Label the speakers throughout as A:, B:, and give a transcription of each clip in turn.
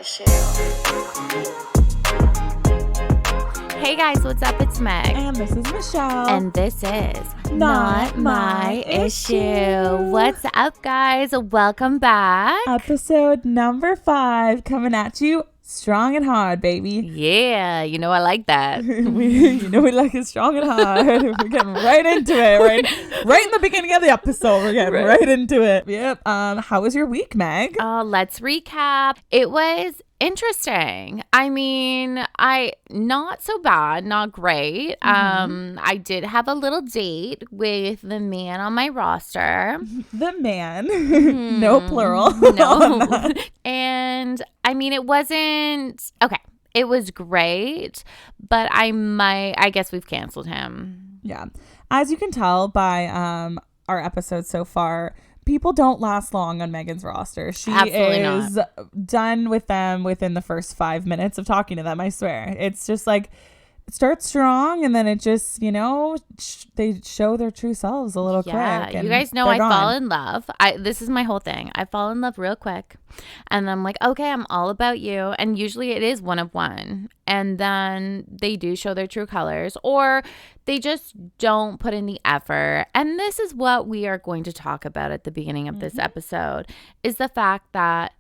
A: issue.
B: Hey guys, what's up? It's Meg.
C: And this is Michelle.
B: And this is
C: Not My Issue.
B: What's up, guys? Welcome back.
C: Episode number 5 coming at you strong and hard, baby.
B: Yeah, you know I like that.
C: we like it strong and hard. We're getting right into it. Right in the beginning of the episode, we're getting right into it. Yep. How was your week, Meg?
B: Let's recap. It was interesting. I mean, not so bad, not great. I did have a little date with the man on my roster.
C: The man. No plural.
B: No. And I mean, it wasn't okay. It was great, but I guess we've canceled him.
C: Yeah. As you can tell by our episodes so far, people don't last long on Megan's roster. She
B: Absolutely
C: is done with them within the first 5 minutes of talking to them, I swear. It's just like, it starts strong and then it just, they show their true selves a little quick.
B: Yeah, you guys know I fall in love. This is my whole thing. I fall in love real quick. And I'm like, okay, I'm all about you. And usually it is one of one. And then they do show their true colors or they just don't put in the effort. And this is what we are going to talk about at the beginning of this episode, is the fact that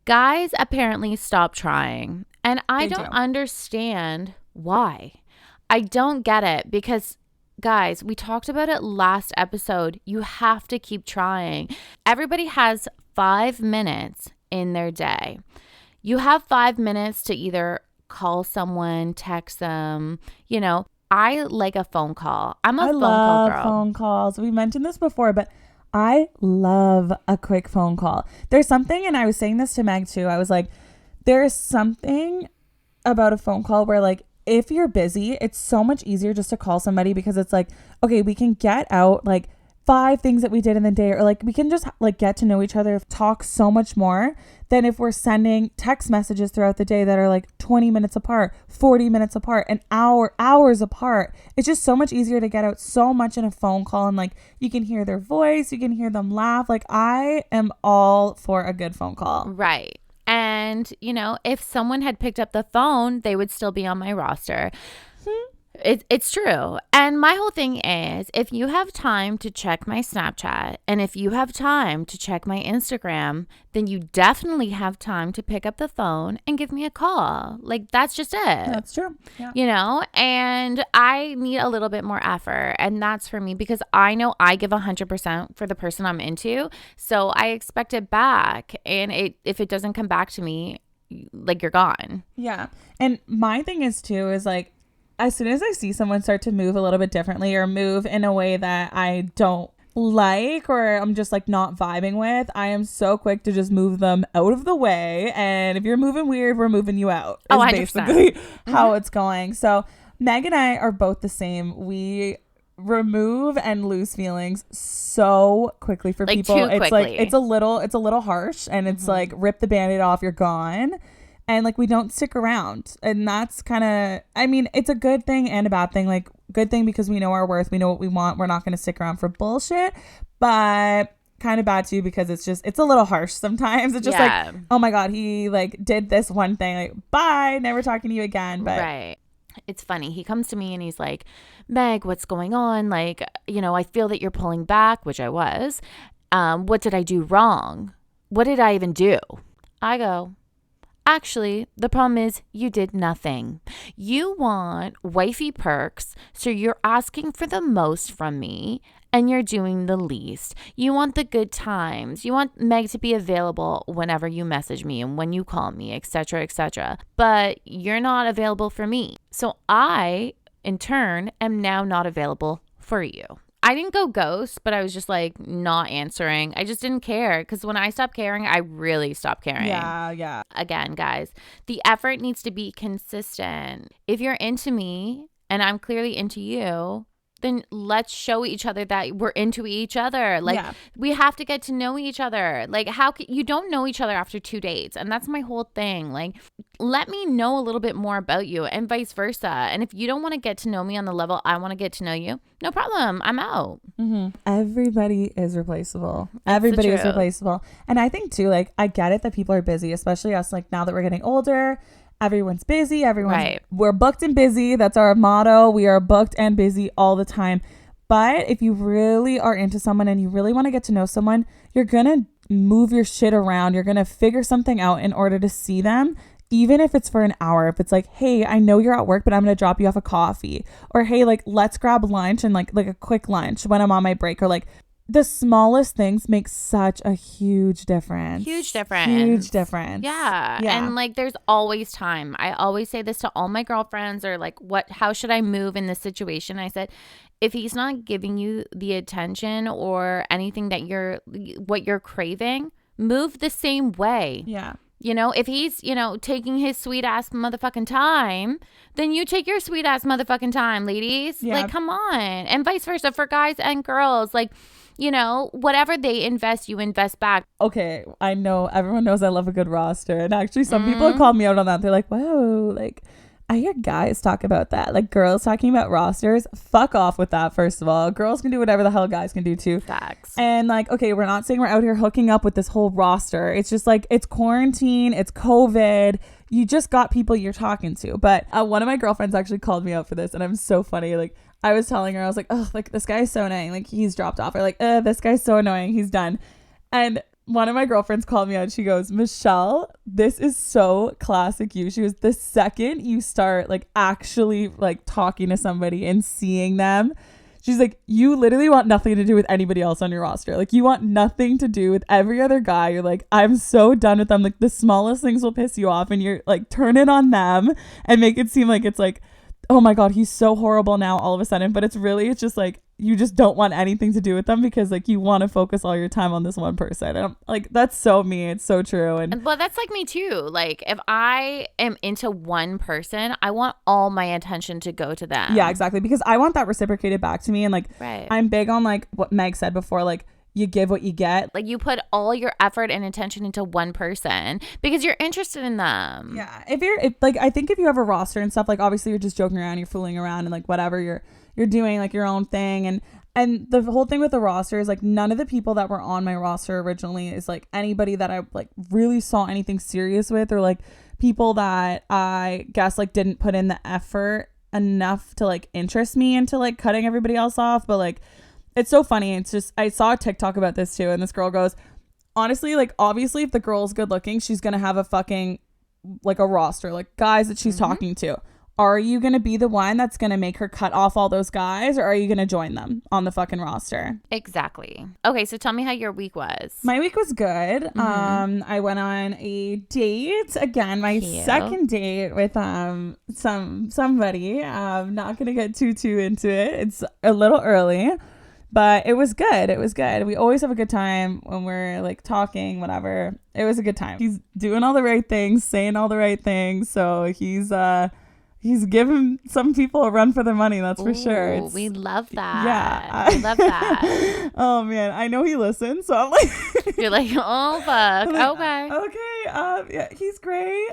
B: guys apparently stop trying. And I don't understand why. I don't get it because, guys, we talked about it last episode. You have to keep trying. Everybody has 5 minutes in their day. You have 5 minutes to either call someone, text them, I like a phone call. I'm a phone call girl.
C: I love phone calls. We mentioned this before, but I love a quick phone call. There's something, and I was saying this to Meg too. I was like, there's something about a phone call where, like, if you're busy, it's so much easier just to call somebody because it's like, okay, we can get out like 5 things that we did in the day, or like we can just like get to know each other, talk so much more than if we're sending text messages throughout the day that are like 20 minutes apart, 40 minutes apart, an hour, hours apart. It's just so much easier to get out so much in a phone call, and like you can hear their voice, you can hear them laugh. Like, I am all for a good phone call.
B: Right. And, if someone had picked up the phone, they would still be on my roster. It's true. And my whole thing is, if you have time to check my Snapchat and if you have time to check my Instagram, then you definitely have time to pick up the phone and give me a call. Like, that's just it.
C: That's true. Yeah.
B: And I need a little bit more effort. And that's for me because I know I give 100% for the person I'm into. So I expect it back. And if it doesn't come back to me, like, you're gone.
C: Yeah. And my thing is too, is like, as soon as I see someone start to move a little bit differently or move in a way that I don't like or I'm just like not vibing with, I am so quick to just move them out of the way. And if you're moving weird, we're moving you out. Is
B: 100%.
C: Basically how it's going. So Meg and I are both the same. We remove and lose feelings so quickly for
B: like
C: people.
B: Too
C: it's
B: quickly.
C: like it's a little harsh, and it's like rip the Band-Aid off, you're gone. And like we don't stick around, and that's kind of, I mean, it's a good thing and a bad thing. Like, good thing because we know our worth, we know what we want, we're not going to stick around for bullshit, but kind of bad too because it's a little harsh sometimes. It's just like, oh my god, he like did this one thing, like, bye, never talking to you again. But
B: right. It's funny. He comes to me and he's like, Meg, what's going on? Like, I feel that you're pulling back, which I was. What did I do wrong? What did I even do? I go, actually, the problem is you did nothing. You want wifey perks, so you're asking for the most from me and you're doing the least. You want the good times. You want Meg to be available whenever you message me and when you call me, etc., etc. But you're not available for me. So I, in turn, am now not available for you. I didn't go ghost, but I was just like not answering. I just didn't care because when I stopped caring, I really stopped caring.
C: Yeah.
B: Again, guys, the effort needs to be consistent. If you're into me and I'm clearly into you, then let's show each other that we're into each other. Like, we have to get to know each other. Like, you don't know each other after 2 dates. And that's my whole thing. Like, let me know a little bit more about you and vice versa. And if you don't want to get to know me on the level I want to get to know you, no problem. I'm out.
C: Everybody is replaceable. Everybody is replaceable. And I think too, like, I get it that people are busy, especially us. Like, now that we're getting older, everyone's busy. We're booked and busy. That's our motto. We are booked and busy all the time. But if you really are into someone and you really want to get to know someone, you're going to move your shit around. You're going to figure something out in order to see them. Even if it's for an hour, if it's like, hey, I know you're at work, but I'm going to drop you off a coffee, or hey, like, let's grab lunch and like a quick lunch when I'm on my break, or like the smallest things make such a huge difference.
B: Huge difference. Yeah.
C: Yeah.
B: And like, there's always time. I always say this to all my girlfriends, or like, how should I move in this situation? I said, if he's not giving you the attention or anything that what you're craving, move the same way.
C: Yeah.
B: You know, if he's, taking his sweet ass motherfucking time, then you take your sweet ass motherfucking time, ladies.
C: Yeah.
B: Like, come on. And vice versa for guys and girls. Like, whatever they invest, you invest back.
C: Okay, I know everyone knows I love a good roster. And actually, some people have called me out on that. They're like, whoa, like, I hear guys talk about that. Like, girls talking about rosters. Fuck off with that, first of all. Girls can do whatever the hell guys can do too.
B: Facts.
C: And like, okay, we're not saying we're out here hooking up with this whole roster. It's just like, it's quarantine, it's COVID. You just got people you're talking to. But one of my girlfriends actually called me out for this, and I'm so funny. Like, I was telling her, I was like, oh, like, this guy's so annoying. Like, he's dropped off. Or like, this guy's so annoying. He's done. And one of my girlfriends called me out. She goes, Michelle, this is so classic you. She goes, the second you start like actually like talking to somebody and seeing them, she's like, you literally want nothing to do with anybody else on your roster. Like, you want nothing to do with every other guy. You're like, I'm so done with them. Like, the smallest things will piss you off, and you're like, turn it on them and make it seem like it's like, oh my God, he's so horrible now all of a sudden. But it's just like, you just don't want anything to do with them because like you want to focus all your time on this one person. And I'm like, that's so me. It's so true. And
B: well, that's like me too. Like, if I am into one person, I want all my attention to go to them.
C: Yeah, exactly. Because I want that reciprocated back to me. And like, I'm big on like what Meg said before, like, you give what you get.
B: Like, you put all your effort and attention into one person because you're interested in them.
C: Yeah. I think if you have a roster and stuff, like, obviously you're just joking around, you're fooling around, and like whatever you're doing like your own thing. And the whole thing with the roster is like, none of the people that were on my roster originally is like anybody that I like really saw anything serious with, or like people that I guess like didn't put in the effort enough to like interest me into like cutting everybody else off. But like, it's so funny. It's just, I saw a TikTok about this too. And this girl goes, honestly, like, obviously if the girl's good looking, she's going to have a fucking, like, a roster, like guys that she's talking to. Are you going to be the one that's going to make her cut off all those guys, or are you going to join them on the fucking roster?
B: Exactly. Okay. So tell me how your week was.
C: My week was good. I went on a date again, my second date with, somebody. I'm not going to get too into it. It's a little early. But it was good. It was good. We always have a good time when we're like talking, whatever. It was a good time. He's doing all the right things, saying all the right things. So he's giving some people a run for their money. That's for sure.
B: We love that.
C: Yeah.
B: We love that.
C: Oh man. I know he listens. So I'm like,
B: you're like, oh fuck.
C: Like, okay. Yeah, he's great.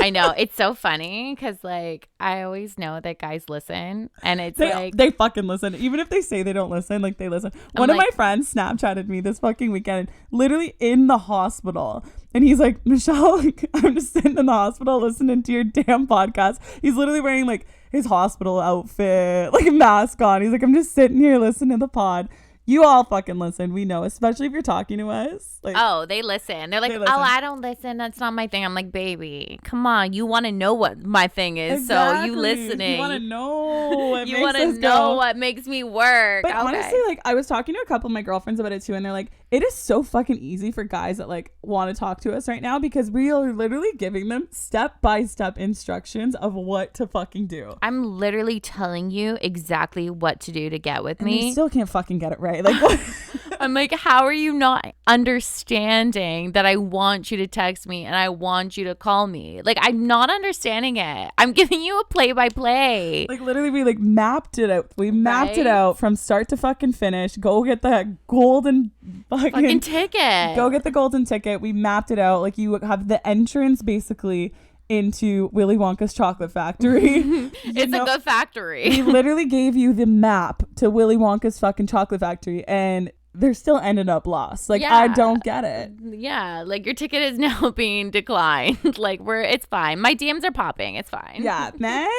B: I know. It's so funny because like I always know that guys listen, and it's
C: they fucking listen. Even if they say they don't listen, like they listen. One of my friends Snapchatted me this fucking weekend, literally in the hospital. And he's like, Michelle, like, I'm just sitting in the hospital listening to your damn podcast. He's literally wearing like his hospital outfit, like a mask on. He's like, I'm just sitting here listening to the pod. You all fucking listen. We know, especially if you're talking to us. Like,
B: oh, they listen. They're like, oh, I don't listen. That's not my thing. I'm like, baby, come on. You want to know what my thing is.
C: Exactly.
B: So you listening.
C: You want to know.
B: You want to know what makes me work.
C: But honestly, like I was talking to a couple of my girlfriends about it too. And they're like, it is so fucking easy for guys that like want to talk to us right now because we are literally giving them step-by-step instructions of what to fucking do.
B: I'm literally telling you exactly what to do to get with me.
C: You still can't fucking get it right. Like, what?
B: I'm like, how are you not understanding that I want you to text me and I want you to call me? Like, I'm not understanding it. I'm giving you a play-by-play.
C: Like, literally, we like mapped it out. We mapped it out from start to fucking finish. Go get the golden fucking
B: ticket.
C: Go get the golden ticket. We mapped it out. Like, you have the entrance basically into Willy Wonka's chocolate factory.
B: It's a good factory.
C: We literally gave you the map to Willy Wonka's fucking chocolate factory, and they're still ended up lost. Like, I don't get it.
B: Yeah, like your ticket is now being declined. Like, it's fine. My DMs are popping. It's fine.
C: Yeah, Meg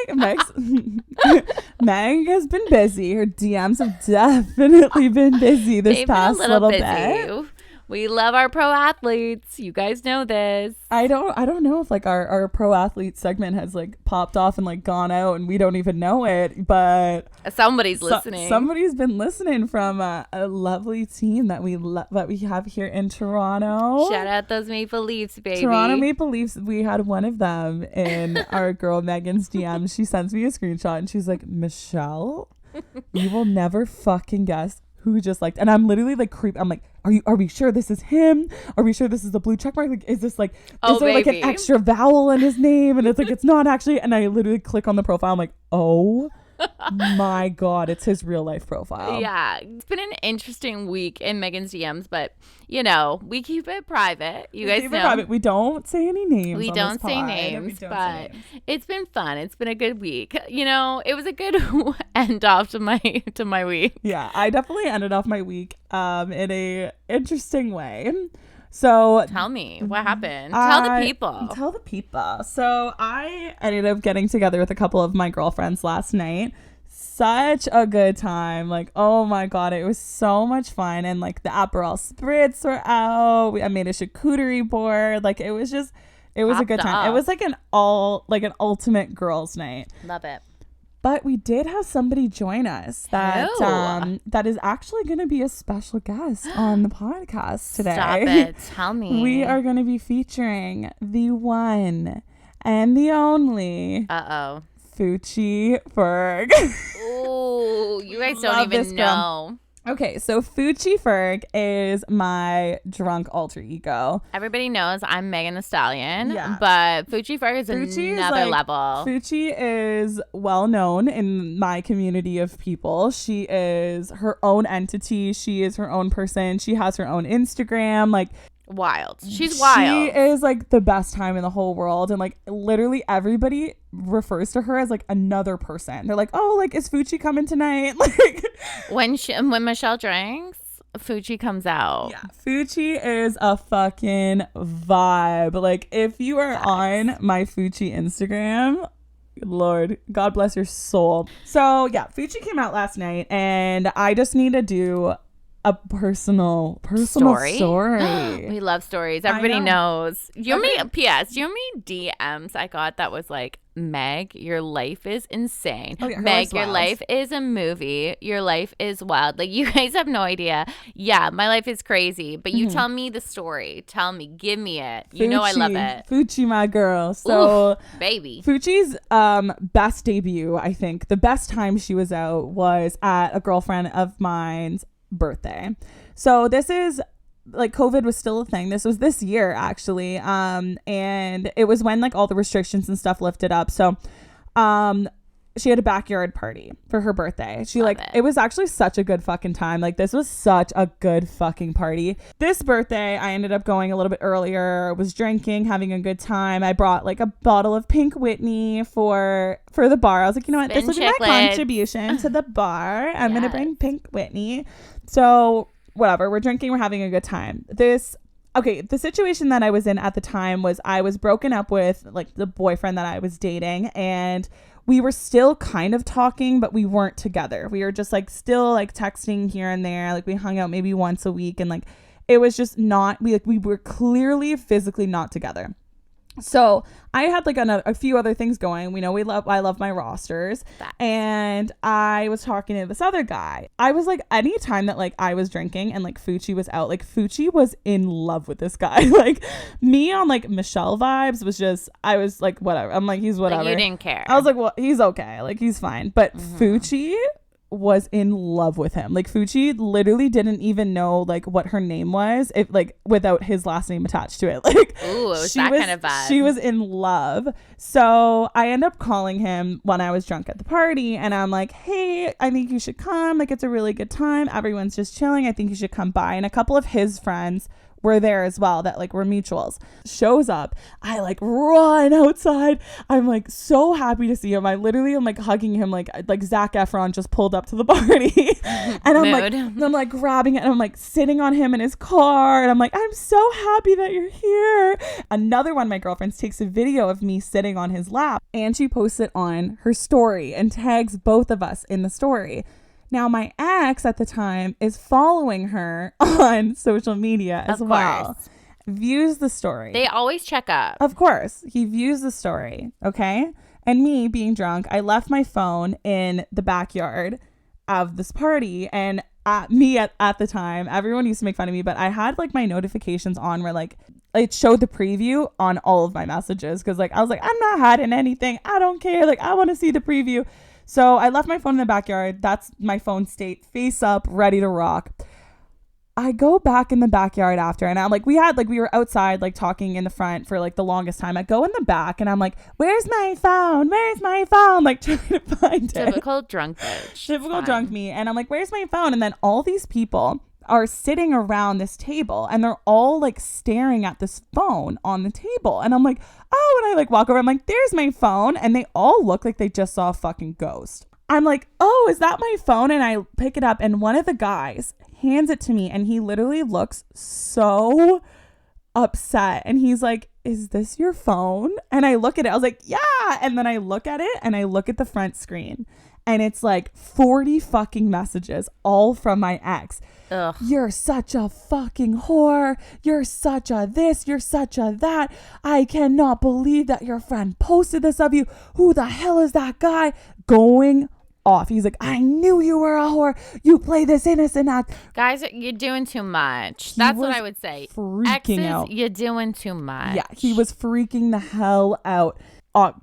C: has been busy. Her DMs have definitely been busy this past little bit.
B: We love our pro athletes. You guys know this.
C: I don't know if like our pro athlete segment has like popped off and like gone out and we don't even know it, but
B: somebody's listening.
C: Somebody's been listening from a lovely team that we have here in Toronto.
B: Shout out those Maple Leafs, baby.
C: Toronto Maple Leafs. We had one of them in our girl Megan's DM. She sends me a screenshot and she's like, Michelle, you will never fucking guess who just liked. And I'm literally like I'm like, are we sure this is him? Are we sure this is the blue check mark? Like, is this like, is there like an extra vowel in his name? And it's like, it's not actually. And I literally click on the profile. I'm like, oh my God, it's his real life profile.
B: Yeah, it's been an interesting week in Megan's DMs, but you know, we keep it private. You guys know.
C: We don't say any names.
B: We don't say names, but it's been fun. It's been a good week. You know, it was a good end off to my week.
C: Yeah, I definitely ended off my week in a interesting way. So
B: tell me what happened. Tell the people.
C: So I ended up getting together with a couple of my girlfriends last night. Such a good time. Like, oh my God, it was so much fun. And like the Aperol spritz were out. I made a charcuterie board. Like, it was a good time. It was like an ultimate girls' night.
B: Love it.
C: But we did have somebody join us that is actually going to be a special guest on the podcast today.
B: Stop it. Tell me.
C: We are going to be featuring the one and the only Fuchi Ferg.
B: Oh, you guys don't even know.
C: Okay, so Fuchi Ferg is my drunk alter ego.
B: Everybody knows I'm Megan Thee Stallion, but Fuchi Ferg is another level.
C: Fuchi is well known in my community of people. She is her own entity. She is her own person. She has her own Instagram. Like,
B: wild. She's wild.
C: She is like the best time in the whole world, and like literally everybody refers to her as like another person. They're like, oh, like, is Fuchi coming tonight? Like,
B: when Michelle drinks, Fuchi comes out.
C: Yeah, Fuchi is a fucking vibe. Like, if you are on my Fuchi Instagram, Lord, God bless your soul. So yeah, Fuchi came out last night, and I just need to do a personal story.
B: We love stories. Everybody knows. Do you know how many DMs I got that was like, Meg, your life is insane. Oh, yeah, Meg, your life is a movie. Your life is wild. Like, you guys have no idea. Yeah, my life is crazy. But you tell me the story. Tell me. Give me it. You know I love it.
C: Fuchi, my girl. So,
B: baby.
C: Fuchi's best debut, I think, the best time she was out was at a girlfriend of mine's birthday. So this is like, COVID was still a thing. This was this year actually, and it was when like all the restrictions and stuff lifted up. So she had a backyard party for her birthday. It was actually such a good fucking time. Like, this was such a good fucking party. This birthday I ended up going a little bit earlier, was drinking, having a good time. I brought like a bottle of Pink Whitney for the bar. I was like, you know what, this will be my contribution to the bar. I'm gonna bring Pink Whitney. So whatever, we're drinking, we're having a good time. The situation that I was in at the time was I was broken up with like the boyfriend that I was dating, and we were still kind of talking, but we weren't together. We were just like still like texting here and there. Like, we hung out maybe once a week, and like it was just not, we were clearly physically not together. So I had like a few other things going. I love my rosters.
B: Facts.
C: And I was talking to this other guy. I was like, anytime that like I was drinking and like Fucci was out, like Fucci was in love with this guy. Like me on like Michelle vibes was just, I was like, whatever. I'm like, he's whatever.
B: Like, you didn't care.
C: I was like, well, he's okay. Like he's fine. But Fucci was in love with him. Like Fucci literally didn't even know like what her name was, if like without his last name attached to it. Like,
B: ooh, it was that kind of vibe.
C: She was in love. So I end up calling him when I was drunk at the party, and I'm like, hey, I think you should come. Like, it's a really good time. Everyone's just chilling. I think you should come by. And a couple of his friends were there as well, that like were mutuals. Shows up. I like run outside. I'm like so happy to see him. I literally am like hugging him like Zac Efron just pulled up to the party. And I'm like grabbing it, and I'm like sitting on him in his car, and I'm like, I'm so happy that you're here. Another one of my girlfriends takes a video of me sitting on his lap, and she posts it on her story and tags both of us in the story. Now, my ex at the time is following her on social media as well. Views the story.
B: They always check up.
C: Of course. He views the story. Okay. And me being drunk, I left my phone in the backyard of this party. And at the time, everyone used to make fun of me, but I had like my notifications on where like it showed the preview on all of my messages. Cause like I was like, I'm not hiding anything. I don't care. Like I want to see the preview. So I left my phone in the backyard. That's my phone state, face up, ready to rock. I go back in the backyard after, and I'm like, we were outside like talking in the front for like the longest time. I go in the back, and I'm like, where's my phone? Where's my phone? Like trying to find it.
B: Typical drunk bitch.
C: Typical drunk me. And I'm like, where's my phone? And then all these people are sitting around this table, and they're all like staring at this phone on the table. And I'm like, oh, and I like walk over, I'm like, there's my phone. And they all look like they just saw a fucking ghost. I'm like, oh, is that my phone? And I pick it up, and one of the guys hands it to me, and he literally looks so upset. And he's like, is this your phone? And I look at it, I was like, yeah. And then I look at it, and I look at the front screen, and it's like 40 fucking messages, all from my ex.
B: Ugh.
C: You're such a fucking whore. You're such a this. You're such a that. I cannot believe that your friend posted this of you. Who the hell is that guy? Going off. He's like, I knew you were a whore. You play this innocent act.
B: Guys, you're doing too much. That's what I would say.
C: Freaking out.
B: You're doing too much.
C: Yeah, he was freaking the hell out.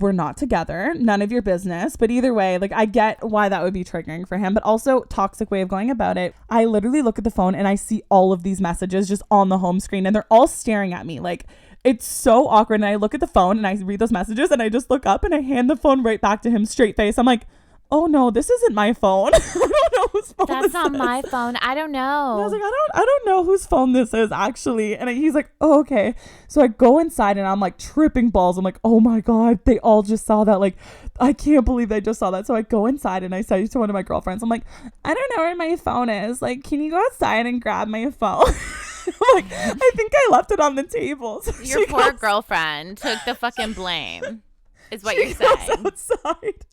C: We're not together. None of your business. But either way, like I get why that would be triggering for him, but also toxic way of going about it. I literally look at the phone and I see all of these messages just on the home screen, and they're all staring at me. Like it's so awkward. And I look at the phone and I read those messages, and I just look up and I hand the phone right back to him straight face. I'm like, oh no, this isn't my phone. I don't know whose phone
B: That's not my phone. I don't know.
C: And I was like, I don't know whose phone this is actually. And he's like, oh, okay. So I go inside, and I'm like tripping balls. I'm like, oh my God, they all just saw that. Like, I can't believe they just saw that. So I go inside, and I say to one of my girlfriends, I'm like, I don't know where my phone is. Like, can you go outside and grab my phone? I'm like, I think I left it on the table. So
B: your poor girlfriend took the fucking blame, is what you're saying.
C: She goes outside.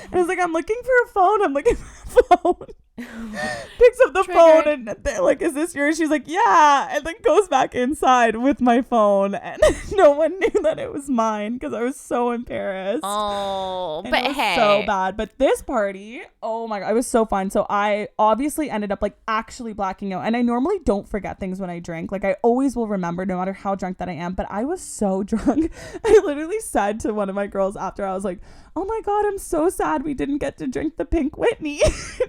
C: And I was like, I'm looking for a phone. I'm looking for a phone. Picks up the phone, and they're like, is this yours? She's like, yeah. And then goes back inside with my phone. And no one knew that it was mine because I was so embarrassed.
B: Oh,
C: and
B: but
C: it was
B: hey.
C: so bad. But this party, oh my God, it was so fun. So I obviously ended up like actually blacking out. And I normally don't forget things when I drink. Like I always will remember no matter how drunk that I am. But I was so drunk. I literally said to one of my girls after, I was like, oh my God, I'm so sad we didn't get to drink the Pink Whitney.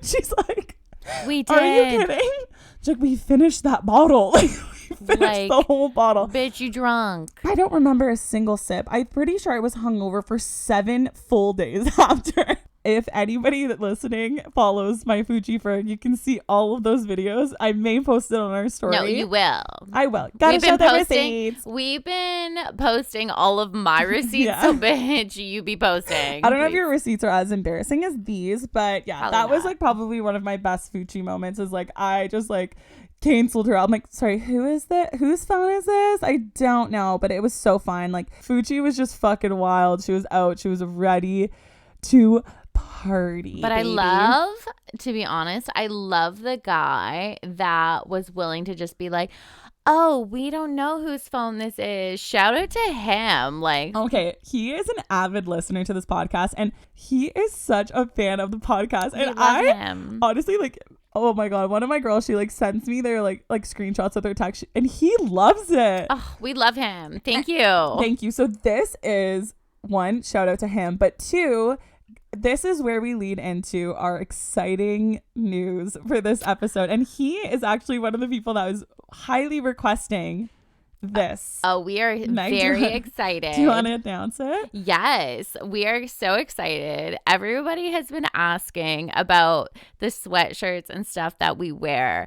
C: She's like,
B: we did.
C: Are you kidding? She's like, we finished that bottle. Like, we finished the whole bottle.
B: Bitch, you drunk.
C: I don't remember a single sip. I'm pretty sure I was hungover for 7 full days after. If anybody that listening follows my Fuji Ferg, you can see all of those videos. I may post it on our story.
B: No, you will.
C: I will. Gotta show the receipts.
B: We've been posting all of my receipts, yeah. So bitch, you be posting.
C: I don't know if your receipts are as embarrassing as these, but yeah, probably that was like probably one of my best Fuji moments. Is like I just like canceled her. I'm like, sorry, who is that? Whose phone is this? I don't know, but it was so fun. Like Fuji was just fucking wild. She was out. She was ready to party.
B: But
C: baby.
B: to be honest, I love the guy that was willing to just be like, Oh, we don't know whose phone this is. Shout out to him. Like,
C: okay, he is an avid listener to this podcast, and he is such a fan of the podcast. And
B: love him.
C: Honestly, like, oh my god, one of my girls, she like sends me their like screenshots of their text, and he loves it.
B: Oh, we love him. Thank you.
C: Thank you. So this is one, shout out to him, but two, this is where we lead into our exciting news for this episode. And he is actually one of the people that was highly requesting this.
B: Oh, we are very excited.
C: Do you want to announce it?
B: Yes, we are so excited. Everybody has been asking about the sweatshirts and stuff that we wear.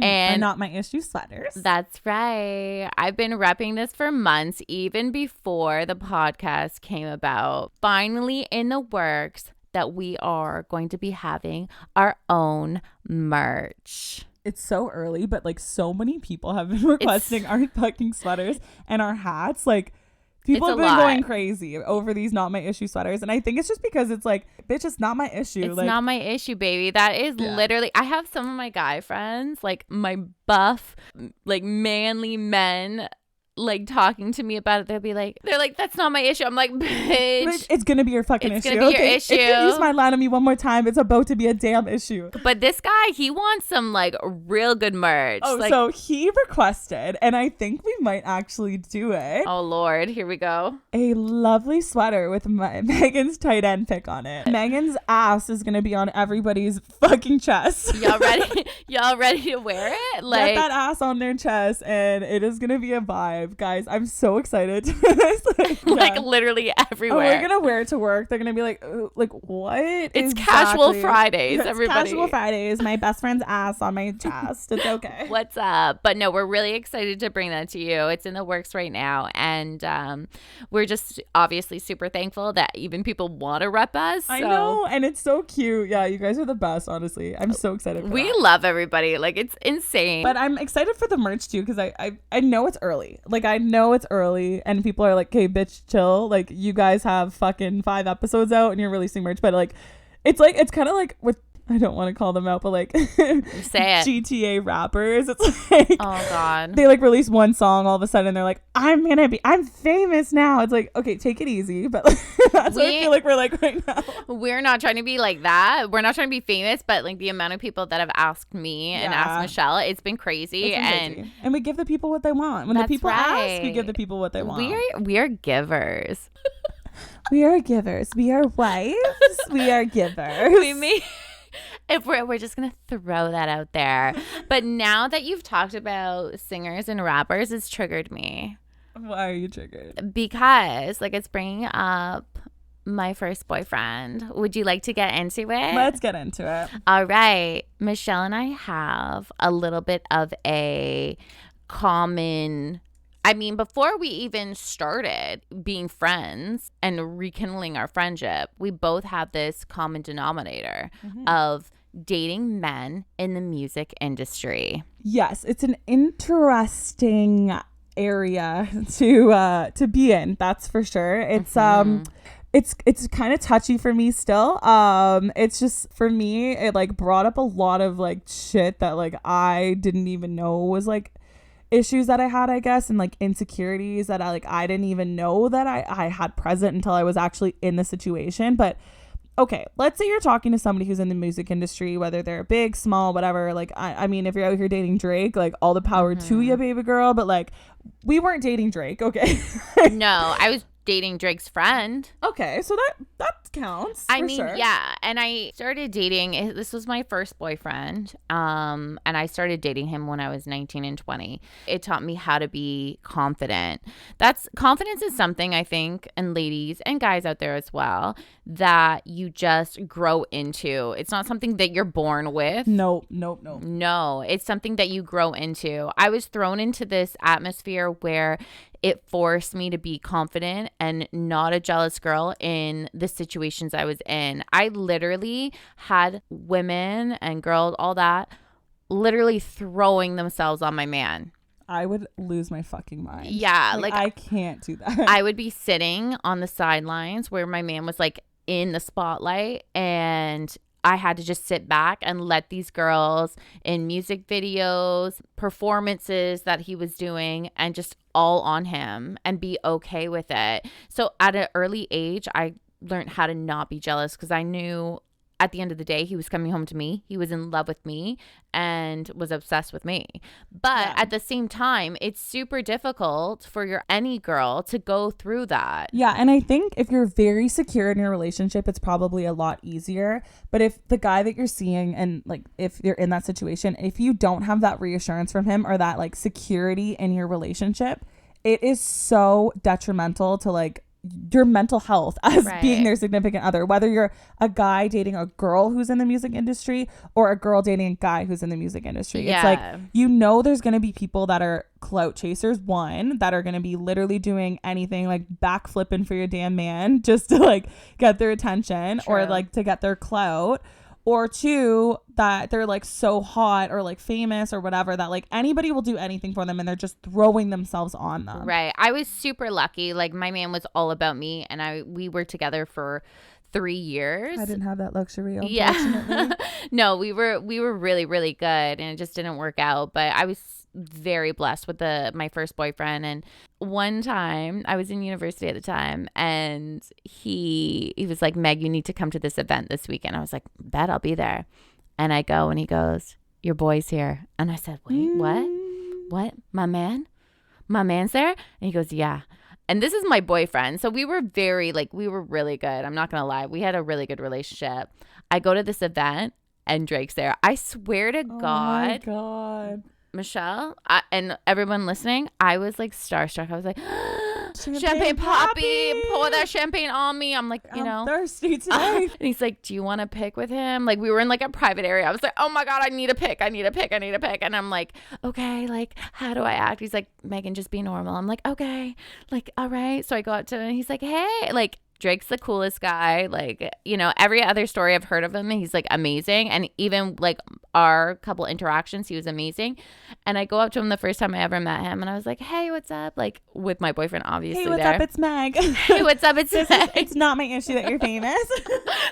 C: And not my issue sweaters.
B: That's right. I've been repping this for months, even before the podcast came about. Finally in the works that we are going to be having our own merch.
C: It's so early, but like so many people have been requesting our fucking sweaters and our hats. Like people have been going crazy over these not my issue sweaters. And I think it's just because it's like, bitch, it's not my issue.
B: It's like, not my issue, baby. That is literally, I have some of my guy friends, like my buff, like manly men, like talking to me about it. They're like, that's not my issue. I'm like, bitch,
C: it's gonna be your fucking issue.
B: It's gonna be your issue.
C: If you use my line on me one more time, it's about to be a damn issue.
B: But this guy, he wants some like real good merch.
C: Oh,
B: like,
C: so he requested, and I think we might actually do it.
B: Oh Lord, here we go.
C: A lovely sweater with Megan's tight end pic on it. Megan's ass is gonna be on everybody's fucking chest.
B: Y'all ready? Y'all ready to wear it?
C: Like, get that ass on their chest, and it is gonna be a vibe. Guys, I'm so excited. like
B: literally everywhere.
C: Oh, we're gonna wear it to work. They're gonna be like what?
B: It's casual Fridays, everybody.
C: Casual Fridays. My best friend's ass on my chest. It's okay.
B: What's up? But no, we're really excited to bring that to you. It's in the works right now, and we're just obviously super thankful that even people want to rep us.
C: I know, and it's so cute. Yeah, you guys are the best. Honestly, I'm so excited.
B: We love everybody. Like, it's insane.
C: But I'm excited for the merch too, because I know it's early. Like, I know it's early and people are like, hey, bitch, chill. Like, you guys have fucking 5 episodes out and you're releasing merch. But like, it's kind of like with, I don't want to call them out, but like
B: say it.
C: GTA rappers. It's like,
B: oh God,
C: they like release one song, all of a sudden they're like, I'm famous now. It's like, okay, take it easy. But like, that's what I feel like we're like right now.
B: We're not trying to be like that. We're not trying to be famous, but like the amount of people that have asked me and asked Michelle, it's been crazy. And
C: we give the people what they want. When the people ask, we give the people what they want.
B: We are givers.
C: We are givers. We are wives. We are givers.
B: If we're just gonna throw that out there. But now that you've talked about singers and rappers, it's triggered me.
C: Why are you triggered?
B: Because like it's bringing up my first boyfriend. Would you like to get into it?
C: Let's get into it.
B: All right. Michelle and I have a little bit of a common, before we even started being friends and rekindling our friendship, we both have this common denominator of dating men in the music industry.
C: Yes, it's an interesting area to be in, that's for sure. It's it's kind of touchy for me still. It's just, for me, it like brought up a lot of like shit that like I didn't even know was like issues that I had, I guess, and like insecurities that I didn't even know that I had present until I was actually in the situation. But okay, let's say you're talking to somebody who's in the music industry, whether they're big, small, whatever. Like, I mean, if you're out here dating Drake, like all the power to you, baby girl. But like, we weren't dating Drake, okay?
B: No, I was dating Drake's friend.
C: Okay, so that counts. Sure.
B: Yeah, and I started dating. This was my first boyfriend, and I started dating him when I was 19 and 20. It taught me how to be confident. Confidence is something, I think, and ladies and guys out there as well, that you just grow into. It's not something that you're born with.
C: No.
B: No, it's something that you grow into. I was thrown into this atmosphere where it forced me to be confident and not a jealous girl in the situations I was in. I literally had women and girls, all that, literally throwing themselves on my man.
C: I would lose my fucking mind.
B: Yeah.
C: Like I can't do that.
B: I would be sitting on the sidelines where my man was like in the spotlight, and I had to just sit back and let these girls in music videos, performances that he was doing, and just all on him and be okay with it. So at an early age, I learned how to not be jealous because I knew at the end of the day, he was coming home to me. He was in love with me and was obsessed with me. But at the same time, it's super difficult for any girl to go through that.
C: Yeah. And I think if you're very secure in your relationship, it's probably a lot easier. But if the guy that you're seeing and like if you're in that situation, if you don't have that reassurance from him or that like security in your relationship, it is so detrimental to like your mental health as being their significant other, whether you're a guy dating a girl who's in the music industry or a girl dating a guy who's in the music industry. It's like, there's going to be people that are clout chasers, one, that are going to be literally doing anything like backflipping for your damn man just to like get their attention or like to get their clout. Or two, that they're like so hot or like famous or whatever that like anybody will do anything for them and they're just throwing themselves on them.
B: Right. I was super lucky. Like my man was all about me and we were together for 3 years.
C: I didn't have that luxury, unfortunately.
B: No, we were really, really good and it just didn't work out. But I was very blessed with my first boyfriend. And one time I was in university at the time and he was like, Meg, you need to come to this event this weekend. I was like, bet, I'll be there. And I go and he goes, your boy's here. And I said, wait, what? My man's there? And he goes, yeah. And this is my boyfriend. So we were we were really good. I'm not going to lie. We had a really good relationship. I go to this event and Drake's there. I swear to God.
C: Oh my God.
B: Michelle, and everyone listening, I was like starstruck. I was like, champagne poppy, pour that champagne on me. I'm like,
C: I'm thirsty today.
B: And he's like, do you want to pick with him? Like we were in like a private area. I was like, oh my God, I need a pick. And I'm like, okay, like how do I act? He's like, Megan, just be normal. I'm like, okay, like, all right. So I go up to him and he's like, hey, like, Drake's the coolest guy. Like, every other story I've heard of him, he's like amazing. And even like our couple interactions, he was amazing. And I go up to him the first time I ever met him and I was like, hey, what's up? Like with my boyfriend, obviously.
C: Hey, what's up? It's Meg.
B: Hey, what's up? It's Meg.
C: It's not my issue that you're famous.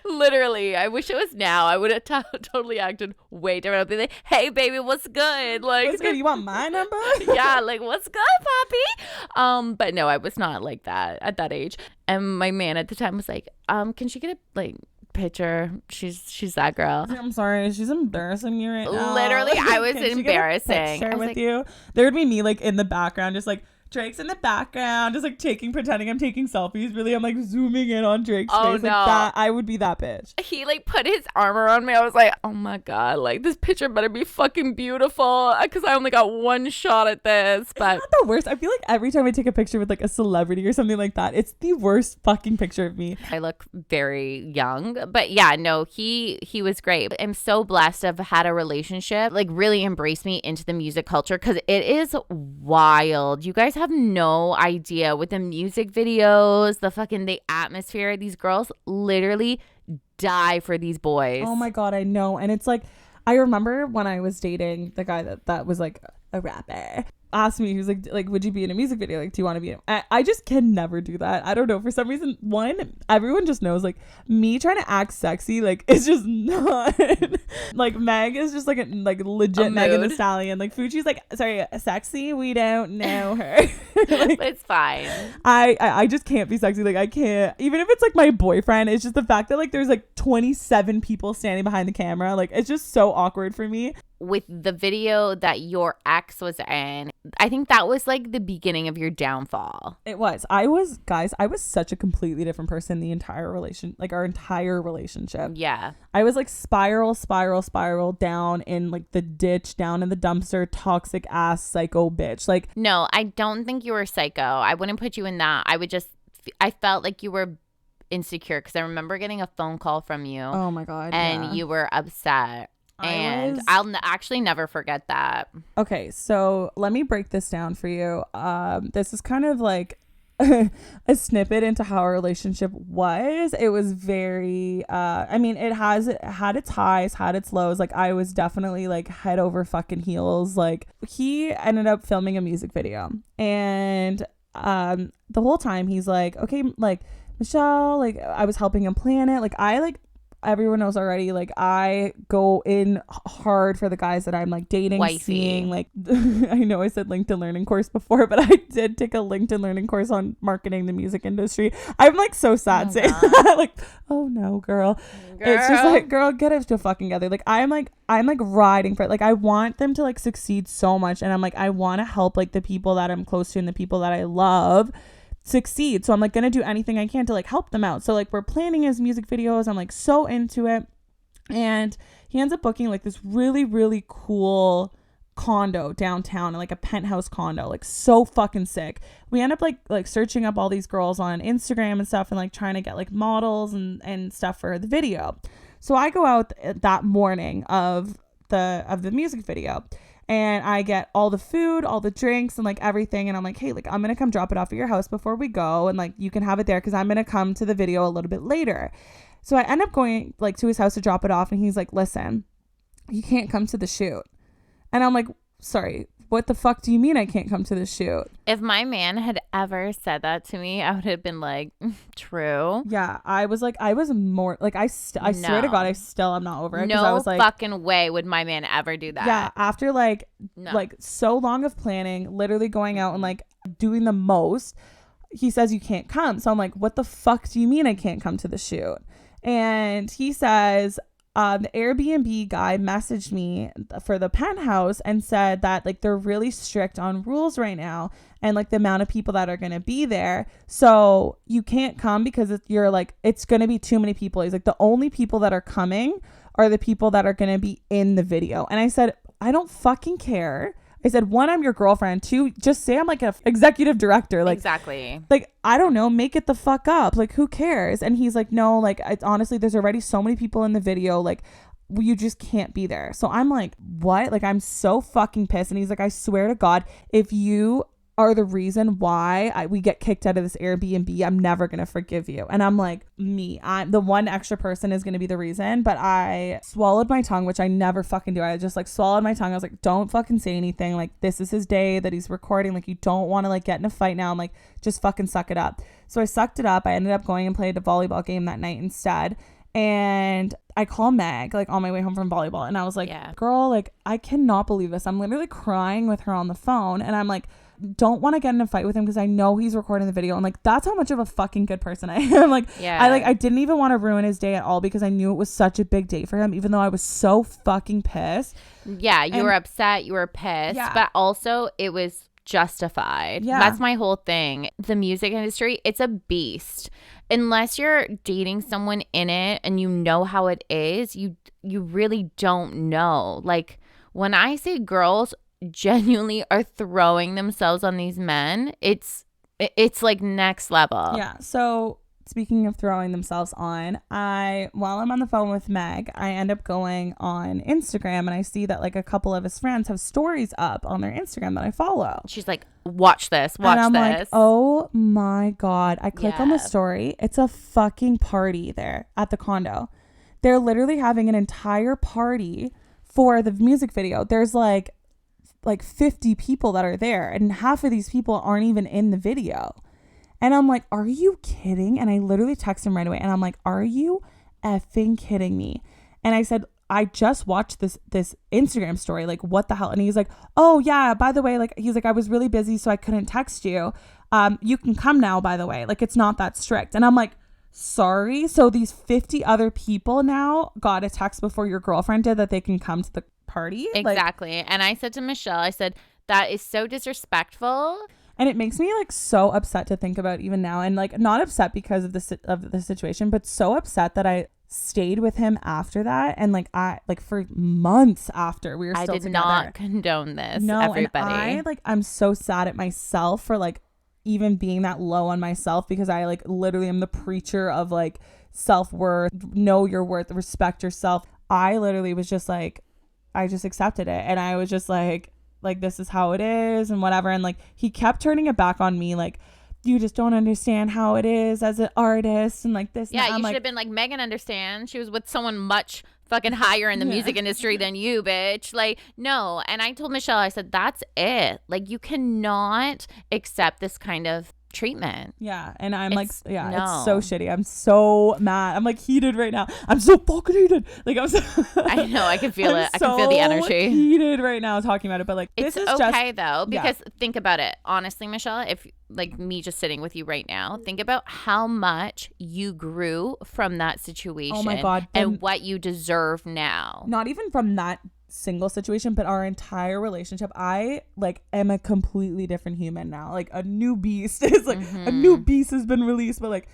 B: Literally. I wish it was now. I would have totally acted way different. I'd be like, hey, baby, what's good? Like,
C: what's good? You want my number?
B: Yeah, like, what's good, Poppy? But no, I was not like that at that age. And my man at the time was like, can she get a picture? She's that girl.
C: I'm sorry, she's embarrassing me right now.
B: Literally, I was embarrassing.
C: I was with you. There would be me like in the background, just like Drake's in the background, just like pretending I'm taking selfies. Really, I'm like zooming in on Drake's face. Like that, I would be that bitch.
B: He like put his arm around me. I was like, oh my God, like this picture better be fucking beautiful because I only got one shot at this. But
C: it's not the worst. I feel like every time I take a picture with like a celebrity or something like that, it's the worst fucking picture of me.
B: I look very young, but yeah, no, he was great. I'm so blessed to have had a relationship, like really embraced me into the music culture because it is wild. You guys have no idea with the music videos, the atmosphere. These girls literally die for these boys.
C: Oh my God, I know. And it's like, I remember when I was dating the guy that was like a rapper, asked me, he was like, would you be in a music video? Like, do you want to be in I just can never do that. I don't know. For some reason, everyone just knows, like, me trying to act sexy, like, it's just not. Like, Meg is just, like, legit Megan Thee Stallion. Like, Fuji's, like, sorry, sexy? We don't know her. Like,
B: it's fine.
C: I just can't be sexy. Like, I can't. Even if it's, like, my boyfriend, it's just the fact that, like, there's, like, 27 people standing behind the camera. Like, it's just so awkward for me.
B: With the video that your ex was in, I think that was like the beginning of your downfall.
C: It was. I was such a completely different person our entire relationship.
B: Yeah.
C: I was like spiral down in like the ditch, down in the dumpster, toxic ass psycho bitch. Like,
B: no, I don't think you were psycho. I wouldn't put you in that. I felt like you were insecure because I remember getting a phone call from you.
C: Oh my God.
B: And you were upset. And I'll actually never forget that.
C: Okay, so let me break this down for you. This is kind of like a snippet into how our relationship was. It was very, it had its highs, had its lows. Like, I was definitely like head over fucking heels. Like, he ended up filming a music video. And the whole time he's like, okay, like, Michelle, like, I was helping him plan it. Like, everyone knows already, like I go in hard for the guys that I'm like dating,
B: Wifey.
C: seeing. Like I know I said LinkedIn learning course before, but I did take a LinkedIn learning course on marketing the music industry. I'm like so sad saying that. Like, oh no, girl. It's just like, girl, get it to fucking together. Like I'm like riding for it. Like I want them to like succeed so much, and I'm like I want to help like the people that I'm close to and the people that I love succeed. So I'm like gonna do anything I can to like help them out. So like we're planning his music videos. I'm like so into it, and he ends up booking like this really, really cool condo downtown, like a penthouse condo, like so fucking sick. We end up like searching up all these girls on Instagram and stuff, and like trying to get like models and stuff for the video. So I go out that morning of the music video, and I get all the food, all the drinks, and like everything. And I'm like, hey, like I'm going to come drop it off at your house before we go. And like, you can have it there because I'm going to come to the video a little bit later. So I end up going like to his house to drop it off. And he's like, listen, you can't come to the shoot. And I'm like, sorry, what the fuck do you mean I can't come to the shoot?
B: If my man had ever said that to me, I would have been like, true.
C: Yeah, I was more like, I swear to God, I'm not over it.
B: No
C: I was like,
B: fucking way would my man ever do that.
C: Yeah, after like so long of planning, literally going out and like doing the most, he says you can't come. So I'm like, what the fuck do you mean I can't come to the shoot? And he says, the Airbnb guy messaged me for the penthouse and said that like they're really strict on rules right now, and like the amount of people that are going to be there. So you can't come because it's going to be too many people. He's like, the only people that are coming are the people that are going to be in the video. And I said, I don't fucking care. I said, one, I'm your girlfriend. Two, just say I'm like an executive director. Like,
B: exactly.
C: Like, I don't know, make it the fuck up. Like, who cares? And he's like, no, like, it's honestly, there's already so many people in the video. Like, you just can't be there. So I'm like, what? Like, I'm so fucking pissed. And he's like, I swear to God, if you are the reason why we get kicked out of this Airbnb, I'm never gonna forgive you. And I'm like, I'm the one extra person is gonna be the reason. But I swallowed my tongue, which I never fucking do. I just like swallowed my tongue. I was like, don't fucking say anything. Like, this is his day that he's recording. Like, you don't want to like get in a fight now. I'm like, just fucking suck it up. So I sucked it up. I ended up going and played a volleyball game that night instead. And I call Meg like on my way home from volleyball, and I was like, girl, like I cannot believe this. I'm literally crying with her on the phone, and I'm like, don't want to get in a fight with him because I know he's recording the video, and like that's how much of a fucking good person I am. Like, I didn't even want to ruin his day at all because I knew it was such a big day for him, even though I was so fucking pissed.
B: Yeah, you were upset, you were pissed, but also it was justified. That's my whole thing. The music industry, it's a beast. Unless you're dating someone in it and you know how it is, you really don't know. Like, when I say girls genuinely are throwing themselves on these men, it's like next level.
C: Yeah. So speaking of throwing themselves on, while I'm on the phone with Meg, I end up going on Instagram, and I see that like a couple of his friends have stories up on their Instagram that I follow.
B: She's like, watch this, watch
C: and I'm
B: this.
C: Like, oh my God. I click on the story. It's a fucking party there at the condo. They're literally having an entire party for the music video. There's like 50 people that are there, and half of these people aren't even in the video. And I'm like, are you kidding? And I literally text him right away, and I'm like, are you effing kidding me? And I said, I just watched this Instagram story. Like, what the hell? And he's like, oh yeah, by the way, like, he's like, I was really busy, so I couldn't text you. You can come now, by the way. Like, it's not that strict. And I'm like, sorry. So these 50 other people now got a text before your girlfriend did that they can come to the party?
B: Exactly.
C: Like,
B: and I said to Michelle, I said, that is so disrespectful.
C: And it makes me like so upset to think about even now, and like not upset because of the situation, but so upset that I stayed with him after that, and like I like for months after we were still together.
B: I did not condone this.
C: No,
B: everybody.
C: And I'm so sad at myself for like even being that low on myself, because I like literally am the preacher of like self-worth, know your worth, respect yourself. I literally was just like, I just accepted it, and I was just like this is how it is and whatever. And like he kept turning it back on me, like, you just don't understand how it is as an artist and like this.
B: Yeah, you should
C: like,
B: have been like, Megan understands. She was with someone much fucking higher in the music industry than you, bitch. Like, no. And I told Michelle, I said, that's it. Like, you cannot accept this kind of treatment.
C: Yeah. And I'm
B: It's
C: so shitty. I'm so mad. I'm like heated right now. I'm so fucking heated. Like I'm so
B: I know. I can feel
C: I'm
B: it. I can feel the
C: so
B: energy.
C: heated right now talking about it. But like,
B: It's
C: this is
B: okay though, because think about it. Honestly, Michelle, if like me just sitting with you right now, think about how much you grew from that situation.
C: Oh my God.
B: And what you deserve now.
C: Not even from that single situation, but our entire relationship. I like am a completely different human now. Like a new beast is like a new beast has been released. But like,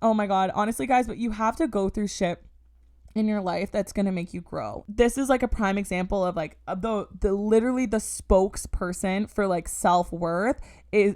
C: oh my God, honestly, guys, but you have to go through shit in your life that's gonna make you grow. This is like a prime example of like the literally the spokesperson for like self-worth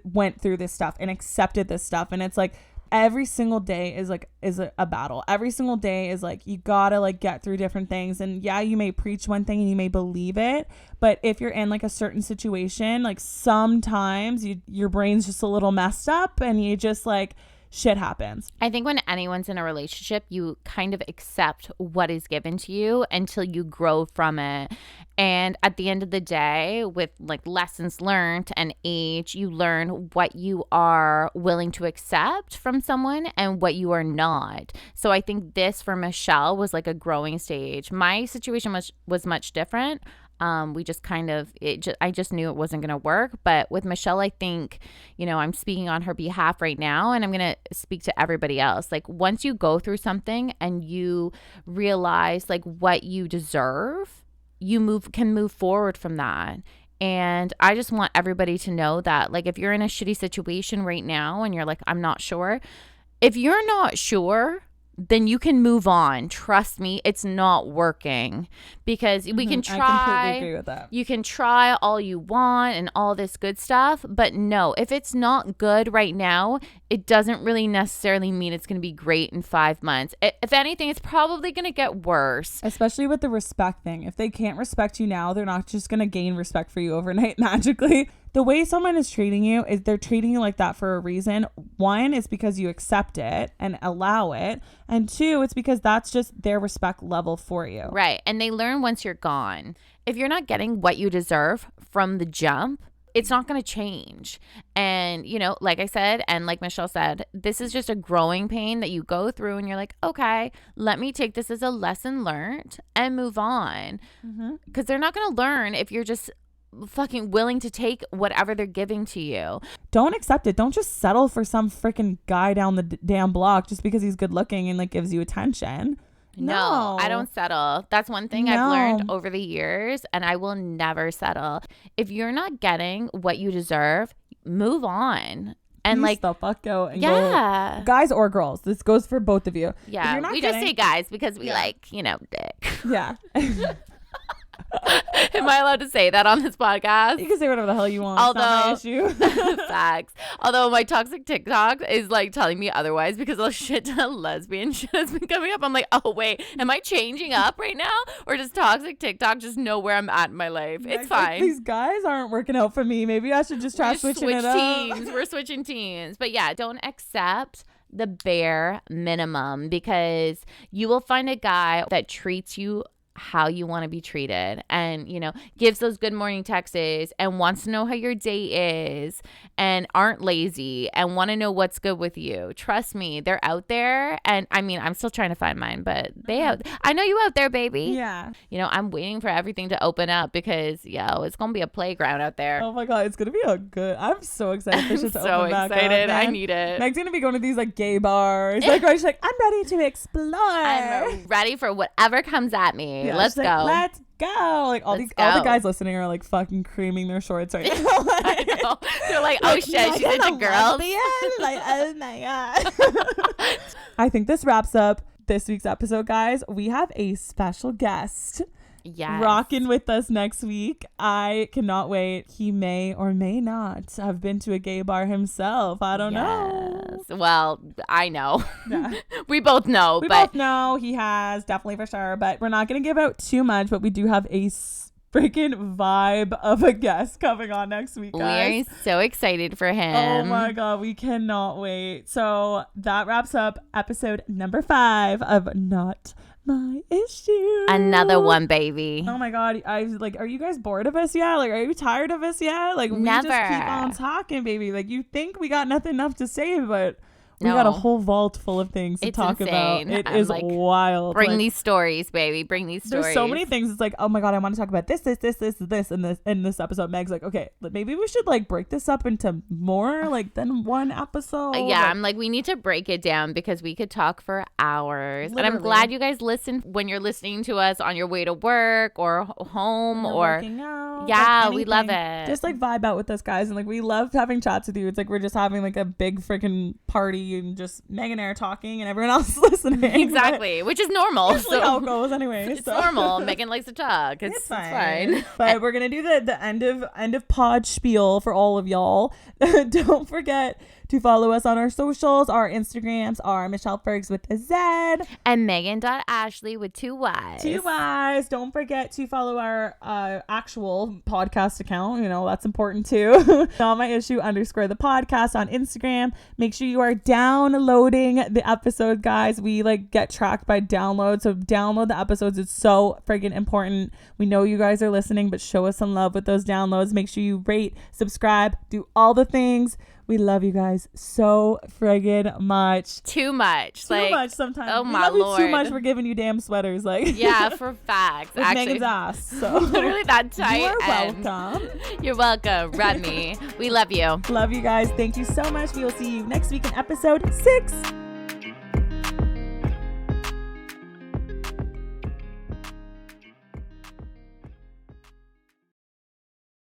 C: went through this stuff and accepted this stuff. And it's like every single day is a battle. Every single day is like you gotta like get through different things. And yeah, you may preach one thing and you may believe it, but if you're in like a certain situation, like sometimes your brain's just a little messed up and you just like shit happens.
B: I think when anyone's in a relationship, you kind of accept what is given to you until you grow from it. And at the end of the day, with like lessons learned and age, you learn what you are willing to accept from someone and what you are not. So I think this for Michelle was like a growing stage. My situation was much different. We just kind of, I just knew it wasn't going to work. But with Michelle, I think, you know, I'm speaking on her behalf right now, and I'm going to speak to everybody else. Like once you go through something and you realize like what you deserve, you can move forward from that. And I just want everybody to know that like if you're in a shitty situation right now and you're like, I'm not sure, if you're not sure, then you can move on. Trust me, it's not working, because we can try.
C: I completely agree with that.
B: You can try all you want and all this good stuff, but no, if it's not good right now, it doesn't really necessarily mean it's going to be great in 5 months. If anything, it's probably going to get worse.
C: Especially with the respect thing. If they can't respect you now, they're not just going to gain respect for you overnight magically. The way someone is treating you is they're treating you like that for a reason. One is because you accept it and allow it. And two, it's because that's just their respect level for you.
B: Right. And they learn once you're gone. If you're not getting what you deserve from the jump, it's not going to change. And, you know, like I said, and like Michelle said, this is just a growing pain that you go through and you're like, okay, let me take this as a lesson learned and move on. Because they're not going to learn if you're just fucking willing to take whatever they're giving to you.
C: Don't accept it. Don't just settle for some freaking guy down the damn block just because he's good looking and like gives you attention.
B: No, I don't settle. That's one thing I've learned over the years, and I will never settle. If you're not getting what you deserve, move on. And
C: Peace
B: like
C: the fuck out and go, guys or girls. This goes for both of you.
B: Yeah, we just say guys because we like, you know, dick.
C: Yeah.
B: Am I allowed to say that on this podcast?
C: You can say whatever the hell you want.
B: Although,
C: it's not my issue.
B: Facts. Although my toxic TikTok is like telling me otherwise because a shit ton of lesbian shit has been coming up. I'm like, oh wait, am I changing up right now? Or does toxic TikTok just know where I'm at in my life? It's fine.
C: These guys aren't working out for me. Maybe I should just try switching it up.
B: We're switching teams. But yeah, don't accept the bare minimum, because you will find a guy that treats you how you want to be treated, and you know, gives those good morning texts and wants to know how your day is, and aren't lazy and want to know what's good with you. Trust me, they're out there. And I mean, I'm still trying to find mine, but I know you out there, baby.
C: Yeah,
B: you know, I'm waiting for everything to open up, because it's gonna be a playground out there.
C: Oh my god, it's gonna be I'm so excited for shit to open back up.
B: I need it.
C: Meg's gonna be going to these like gay bars. Like she's like, I'm ready to explore.
B: I'm ready for whatever comes at me.
C: Yeah,
B: let's go.
C: Let's go. Like all the guys listening are like fucking creaming their shorts right now.
B: I know. They're like, oh shit, she's into girls.
C: Like, oh my god. I think this wraps up this week's episode, guys. We have a special guest.
B: Yes.
C: Rocking with us next week. I cannot wait. He may or may not have been to a gay bar himself. I don't know.
B: Well, I know.
C: Yeah.
B: We both know.
C: We both know he has, definitely for sure. But we're not going to give out too much, but we do have a freaking vibe of a guest coming on next week, guys.
B: We're so excited for him.
C: Oh my god, we cannot wait. So that wraps up episode number 5 of Not my issue.
B: Another one, baby.
C: Oh my God. I was like, are you guys bored of us yet? Like, are you tired of us yet? Like, we
B: Never.
C: just keep on talking, baby. Like, you think we got nothing enough to say, but we got a whole vault full of things to talk
B: insane.
C: about. It is like, wild.
B: Bring these stories, baby. Bring these stories.
C: There's so many things. It's like, oh my God, I want to talk about this in this episode. Meg's like, okay, maybe we should like break this up into more like than one episode.
B: Yeah, I'm like, we need to break it down because we could talk for hours.
C: Literally.
B: And I'm glad you guys listen when you're listening to us on your way to work or home or
C: working out.
B: Yeah,
C: like
B: we love it.
C: Just like vibe out with us, guys. And like, we love having chats with you. It's like we're just having like a big freaking party and just Meg and I are talking and everyone else is listening.
B: Exactly, which is normal.
C: So how it goes anyway.
B: It's normal. Megan likes to talk. It's fine.
C: But we're gonna do the end of pod spiel for all of y'all. Don't forget to follow us on our socials. Our Instagrams are Michelle Fergs with a Z
B: and Megan.Ashley with 2 Y's.
C: 2 Y's. Don't forget to follow our actual podcast account. You know, that's important too. Not my issue _ the podcast on Instagram. Make sure you are downloading the episode, guys. We like get tracked by downloads. So download the episodes. It's so friggin' important. We know you guys are listening, but show us some love with those downloads. Make sure you rate, subscribe, do all the things. We love you guys so friggin' much.
B: Too much.
C: Too much sometimes.
B: Oh,
C: we
B: my
C: love
B: Lord.
C: You too much for giving you damn sweaters. Like,
B: yeah, for facts.
C: with
B: actually,
C: Megan's ass. So
B: literally that tight.
C: You're welcome.
B: You're welcome. Run me. We love you.
C: Love you guys. Thank you so much. We will see you next week in episode 6.